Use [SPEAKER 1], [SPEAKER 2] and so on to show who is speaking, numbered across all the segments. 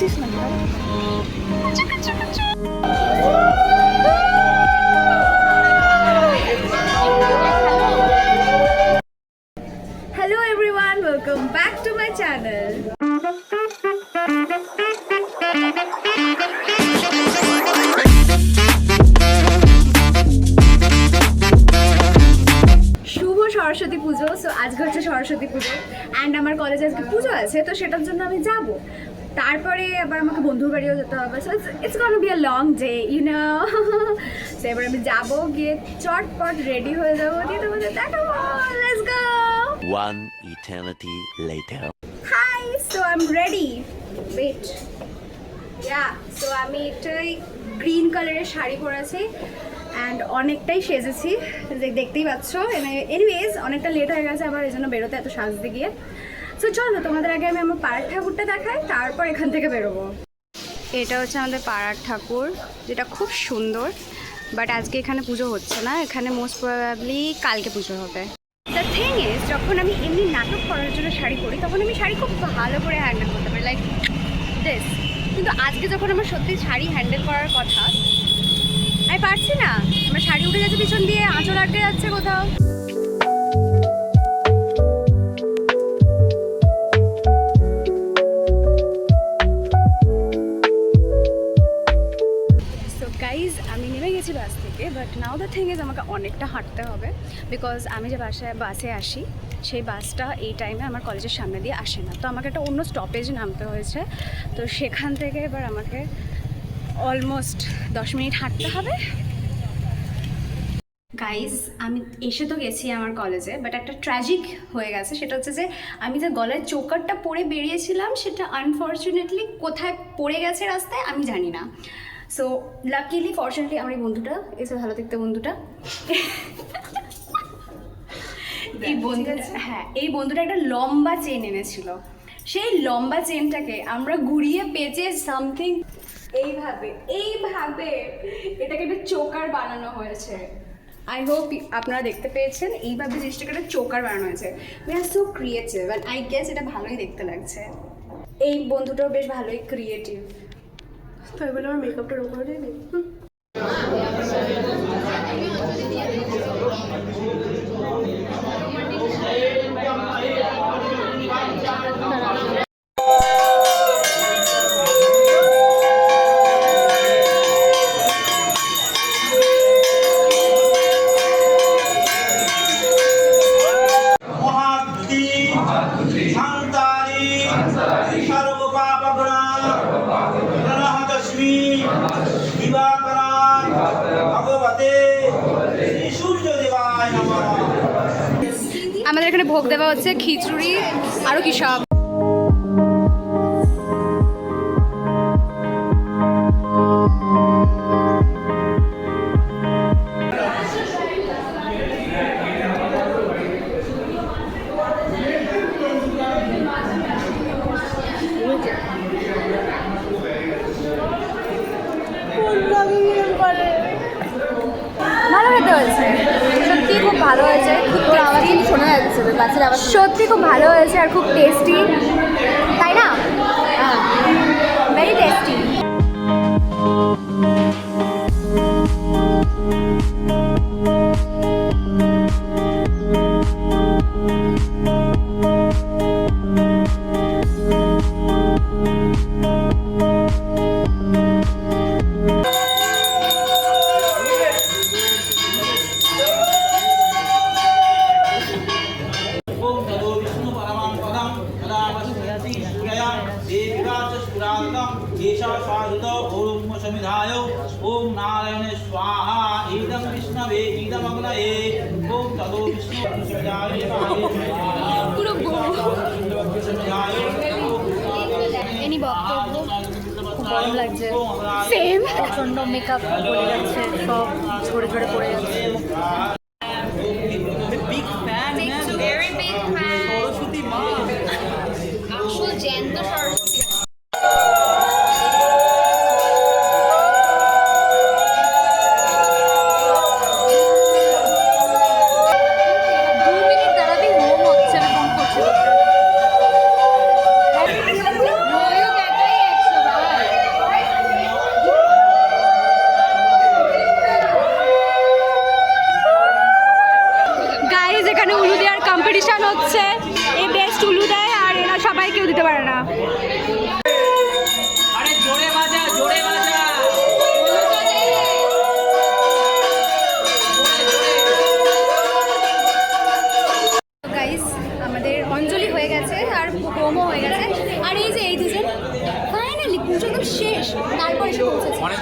[SPEAKER 1] বলিস না ভাই। Hello everyone, welcome back to my channel. Saraswati Puja. So আজকে হচ্ছে সরস্বতী পুজো অ্যান্ড আমার কলেজে আজকে পুজো আছে, তো সেটার জন্য আমি যাব। তারপরে আবার আমাকে বন্ধুর বাড়িও যেতে হবে। So it's gonna be a long day, you know. So এবার আমি যাবো, গিয়ে চটপট রেডি হয়ে যাবো, দিয়ে তোমাদের দেখাবো। Let's go.
[SPEAKER 2] One eternity later.
[SPEAKER 1] Hi, so I am ready. Wait, yeah, so আমি একটাই গ্রিন কালারের শাড়ি পরেছি অ্যান্ড অনেকটাই সেজেছি, দেখতেই পাচ্ছ। এনিওয়েজ অনেকটা লেট হয়ে গেছে আবার, এই জন্য বেরোতে এত সাজতে গিয়ে। সো চলো তোমাদের আগে আমি আমার পাড়ার ঠাকুরটা দেখাই, তারপর এখান থেকে বেরোবো। এটা হচ্ছে আমাদের পাড়ার ঠাকুর, যেটা খুব সুন্দর। বাট আজকে এখানে পুজো হচ্ছে না, এখানে মোস্ট প্রবাবলি কালকে পুজো হবে। দ্য থিং ইজ, যখন আমি এমনি নাটক করার জন্য শাড়ি পরি, তখন আমি শাড়ি খুব ভালো করে হ্যান্ডেল করতে পারি, লাইক দিস। কিন্তু আজকে যখন আমার সত্যি শাড়ি হ্যান্ডেল করার কথা, আমি পারছি না। আমার শাড়ি উঠে যাচ্ছে পিছন দিয়ে, আঁচল আটকে যাচ্ছে কোথাও। সো গাইজ, আমি নেমে গেছি বাস থেকে, but now the thing is আমাকে অনেকটা হাঁটতে হবে, বিকজ আমি যে বাসে আসি, সেই বাসটা এই টাইমে আমার কলেজের সামনে দিয়ে আসে না। তো আমাকে একটা অন্য স্টপেজে নামতে হয়েছে। তো সেখান থেকে এবার আমাকে অলমোস্ট 10 মিনিট হাঁটতে হবে। গাইজ, আমি এসে তো গেছি আমার কলেজে, বাট একটা ট্র্যাজিক হয়ে গেছে। সেটা হচ্ছে যে আমি যে গলায় চোকারটা পরে বেরিয়েছিলাম, সেটা আনফর্চুনেটলি কোথায় পড়ে গেছে রাস্তায় আমি জানি না। সো লাকিলি ফর্চুনেটলি আমার এই বন্ধুটা, এসে ভালো দেখতে বন্ধুটা, এই বন্ধুটা, হ্যাঁ, এই বন্ধুটা একটা লম্বা চেন এনেছিল। সেই লম্বা চেনটাকে আমরা ঘুরিয়ে পেঁচে সামথিং এইভাবে এটাকে একটা চোকার বানানো হয়েছে। আই হোপ আপনারা দেখতে পেয়েছেন, এইভাবে জিনিসটাকে একটা চোকার বানানো হয়েছে। We are so creative and I guess এটা ভালোই দেখতে লাগছে। এই বন্ধুটাও বেশ ভালোই ক্রিয়েটিভ। তো এবার আমার মেকআপটার উপরে নেই। আমাদের এখানে ভোগ দেওয়া হচ্ছে খিচুড়ি, আরো কি সব। ভালো খেতে হয়েছে, সত্যি খুব ভালো হয়েছে। তোর আওয়াজ কিন্তু শোনা যাচ্ছে, বাচ্চার আওয়াজ সত্যি খুব ভালো হয়েছে আর খুব টেস্টি, তাই না? হ্যাঁ, ভেরি টেস্টি।
[SPEAKER 3] ओम नारायण स्वाहा इदं विष्णवे इदमग्नये ओम तदो विष्णु सजाय
[SPEAKER 1] পুরো এনি বক্তব্য খুব গরম লাগছে, সেম প্রচন্ড মেকআপ পড়ে যাচ্ছে, সব ঝরে ঝরে পড়ে যাচ্ছে।
[SPEAKER 3] बिग फैन है
[SPEAKER 1] very big fan।
[SPEAKER 3] सरस्वती माँ
[SPEAKER 1] আসল জ্যান্ত সরস্বতী।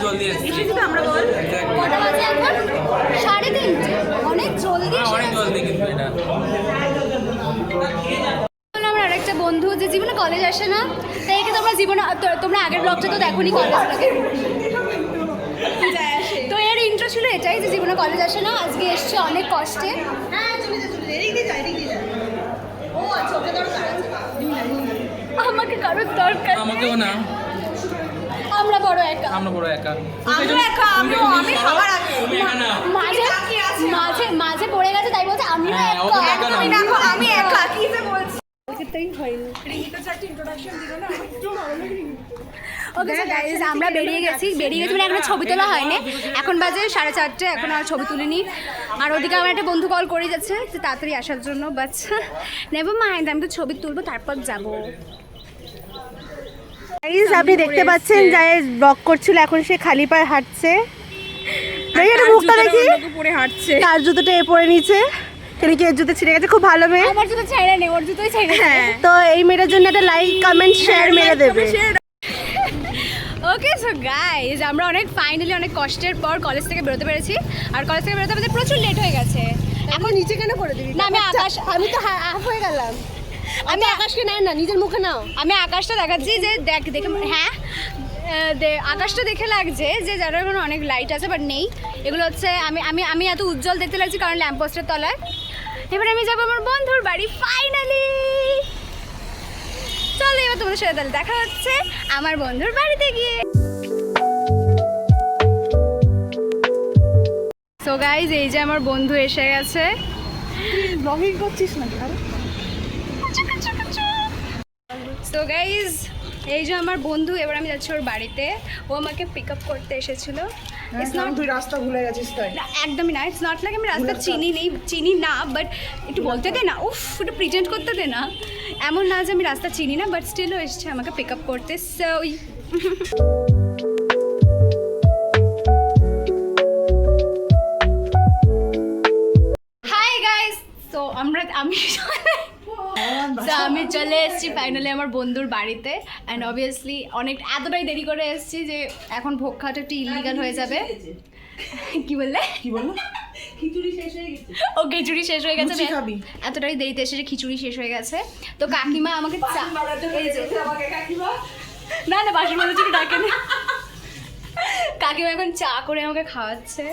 [SPEAKER 4] জলদি এসেছি
[SPEAKER 1] এসেছি তো আমরা বল কটা বাজে এখন 3:30 অনেক জলদি
[SPEAKER 4] অনেক জলদি কিন্তু এটা
[SPEAKER 1] আমার আরেকটা বন্ধু যে জীবনে কলেজ আসে না তাই কি তোমরা জীবনে তোমরা আগের ব্লগটা তো দেখোনি কলেজ তো এর ইন্ট্রো ছিল এটাই যে জীবনে কলেজ আসে না আজকে এসছে অনেক কষ্টে আমাকে কারোর দরকার
[SPEAKER 4] আমাকেও না
[SPEAKER 1] আমরা বড় একা আমি সবার আগে মাঝে মাঝে মাঝে পড়ে গেছে তাই বলছে আমি দেখো আমি একা কি যে বলছি ওকে গাইস আমরা বেরিয়ে গেছি মানে এখনো ছবি তোলা হয়নি এখন বাজে 4:30 এখন আর ছবি তুলিনি আর ওদিকে আমার একটা বন্ধু কল করে যাচ্ছে যে তাড়াতাড়ি আসার জন্য বাট নেভার মাইন্ড আমি তো ছবি তুলবো তারপর যাবো
[SPEAKER 5] গাইস আপনি দেখতে পাচ্ছেন যে ব্লগ করছিল এখন সে খালি পায়ে হাঁটছে মুখটা দেখি
[SPEAKER 1] পরে হাঁটছে
[SPEAKER 5] তার জুতোটা এ পরে নিচে কেন কি এর জুতো ছিঁড়ে গেছে খুব ভালো মেয়ে
[SPEAKER 1] আমার জুতো ছেড়ে নেই ওর জুতোই ছেড়ে হ্যাঁ
[SPEAKER 5] তো এই মেয়েটার জন্য একটা লাইক কমেন্ট শেয়ার মেরে দেবে
[SPEAKER 1] ওকে সো গাইস আমরা ফাইনালি অনেক কষ্টের পর কলেজ থেকে বেরোতে পেরেছি আর কলেজ থেকে বেরোতে আমাদের প্রচুর লেট হয়ে গেছে
[SPEAKER 5] এখন নিচে কেন করে দিবি
[SPEAKER 1] না আমি তো
[SPEAKER 5] হাফ হয়ে গেলাম
[SPEAKER 1] আমি আকাশকে নেই না নিজের মুখে নাও আমি আকাশটা দেখাচ্ছি যে দেখে হ্যাঁ আকাশটা দেখে লাগছে যে যারা কোনো অনেক লাইট আছে বাট নেই এগুলো হচ্ছে আমি এত উজ্জ্বল দেখতে লাগছি কারণ ল্যাম্পপোস্টের তলায় এবার আমি যাবো আমার বন্ধুর বাড়ি ফাইনালি চলো এবার তোমাদের সাথে তাহলে দেখা হচ্ছে আমার বন্ধুর বাড়িতে গিয়ে সো গাইজ এই যে আমার বন্ধু এসে গেছে
[SPEAKER 5] ব্লগিং করছিস না
[SPEAKER 1] সো গাইজ এই যে আমার বন্ধু এবার আমি যাচ্ছি ওর বাড়িতে ও আমাকে পিক আপ করতে এসেছিল
[SPEAKER 5] তুই রাস্তা ভুলে গেছিস তাই
[SPEAKER 1] একদমই না ইটস নট লাইক আমি রাস্তা চিনি না বাট একটু বলতে দে না উফ একটু প্রিটেন্ড করতে দে না এমন না যে আমি রাস্তা চিনি না বাট স্টিলও এসছে আমাকে পিক আপ করতে সো হাই গাইস সো আমি চলে এসেছি ফাইনালি আমার বন্ধুর বাড়িতে অ্যান্ড অবভিয়াসলি এতটাই দেরি করে এসেছি যে এখন ভোগ খাওয়াটা একটু ইলিগাল হয়ে যাবে কি বললো খিচুড়ি শেষ হয়ে গেছে এতটাই দেরিতে এসে খিচুড়ি শেষ হয়ে গেছে তো কাকিমা আমাকে না বাসন মাজার জন্য ডাকে না কাকিমা এখন চা করে আমাকে খাওয়াচ্ছে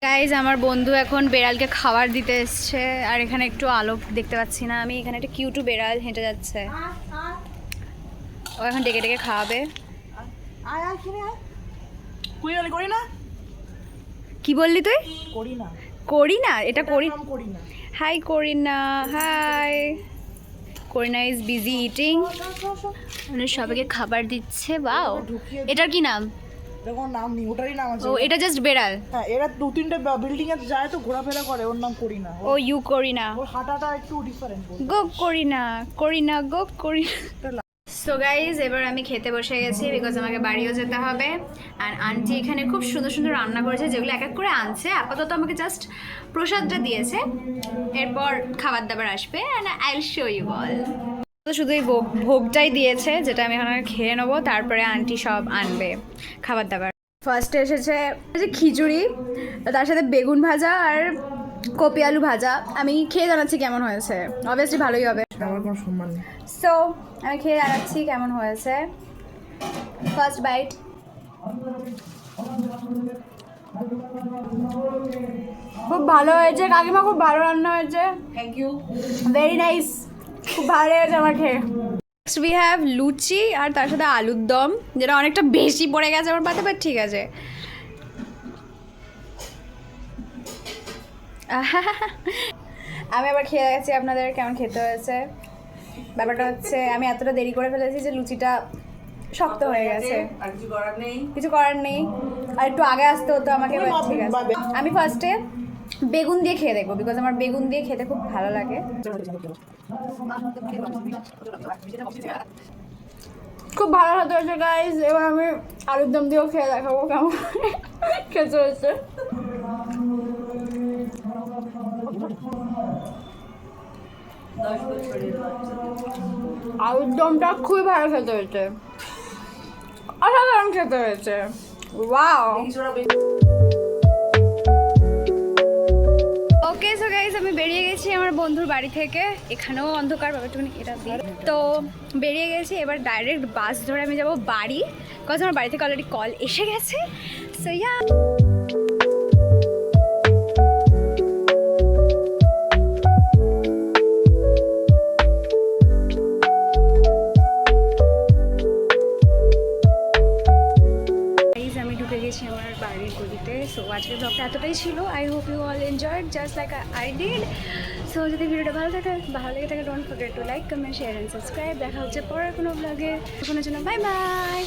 [SPEAKER 1] গাইজ আমার বন্ধু এখন বেড়ালকে খাবার দিতে এসছে আর এখানে একটু আলো দেখতে পাচ্ছি না আমি এখানে একটা কিউটু বেড়াল হেঁটে যাচ্ছে ও এখন ডেকে ডেকে খাওয়াবে কি বললি তুই করি না এটা করি হাই করিনা হাই করিনা ইজ বিজি ইটিং মানে সবাইকে খাবার দিচ্ছে বাও এটার কি নাম
[SPEAKER 5] নাম নেই ওটারই নাম আছে
[SPEAKER 1] ও এটা জাস্ট বেড়াল
[SPEAKER 5] হ্যাঁ এরা 2-3টে বিল্ডিং এ যায় তো ঘোরাফেরা করে ওর নাম করিনা
[SPEAKER 1] ও ইউ করিনা
[SPEAKER 5] ওর হাঁটাটা একটু ডিফারেন্ট
[SPEAKER 1] গো করিনা গো করিনা সো গাইজ এবার আমি খেতে বসে গেছি বিকজ আমাকে বাড়িও যেতে হবে আর আন্টি এখানে খুব সুন্দর সুন্দর রান্না করেছে যেগুলো এক এক করে আনছে আপাতত আমাকে জাস্ট প্রসাদটা দিয়েছে এরপর খাবার দাবার আসবে and I will show you all শুধু এই ভোগটাই দিয়েছে যেটা আমি এখন খেয়ে নেবো তারপরে আন্টি সব আনবে খাবার দাবার ফার্স্টে এসেছে খিচুড়ি তার সাথে বেগুন ভাজা আর কপি আলু ভাজা আমি খেয়ে জানাচ্ছি কেমন হয়েছে অবভিয়াসলি ভালোই হবে
[SPEAKER 5] আমার কোনো সম্মান নেই
[SPEAKER 1] সো আমি খেয়ে জানাচ্ছি কেমন হয়েছে ফার্স্ট বাইট খুব ভালো হয়েছে কাকিমা খুব ভালো রান্না হয়েছে
[SPEAKER 5] থ্যাংক ইউ
[SPEAKER 1] ভেরি নাইস খুব ভালো হয়েছে আমার খেয়ে নেক্সট উই হ্যাভ লুচি আর তার সাথে আলুর দম যেটা অনেকটা বেশি পড়ে গেছে আমার পাতে বাট ঠিক আছে আমি আবার খেয়ে গেছি আপনাদের কেমন খেতে হয়েছে ব্যাপারটা হচ্ছে আমি এতটা দেরি করে ফেলেছি যে লুচিটা শক্ত হয়ে গেছে
[SPEAKER 5] আর কিছু করার নেই
[SPEAKER 1] আর একটু আগে আসতে হতো আমাকে ঠিক আছে আমি ফার্স্টে বেগুন দিয়ে খেয়ে দেখবো বিকজ আমার বেগুন দিয়ে খেতে খুব ভালো লাগে খুব ভালো খেতে হয়েছে গাইজ এবার আমি আলুর দম দিয়েও খেয়ে দেখাবো কেমন খেতে হয়েছে আলুর দমটা খুবই ভালো খেতে হয়েছে অসাধারণ খেতে হয়েছে। ওয়াও। ওকে সো গাইস, আমি বেরিয়ে গেছি আমার বন্ধুর বাড়ি থেকে। এখানেও অন্ধকার, একটুখানি এটা দিই। তো বেরিয়ে গেছি, এবার ডাইরেক্ট বাস ধরে আমি যাব বাড়ি, বিকজ আমার বাড়ি থেকে অলরেডি কল এসে গেছে। সো ইয়া, আমি ঢুকে গেছি আমার বাড়ির গলিতে। সো আজকের ব্লগটা এতটাই ছিল। I hope you all enjoyed just like I did. So যদি ভিডিওটা ভালো লেগে থাকে don't forget to like, comment, share and subscribe. দেখা হচ্ছে পরের কোনো ব্লগে। তখনের জন্য বাই বাই।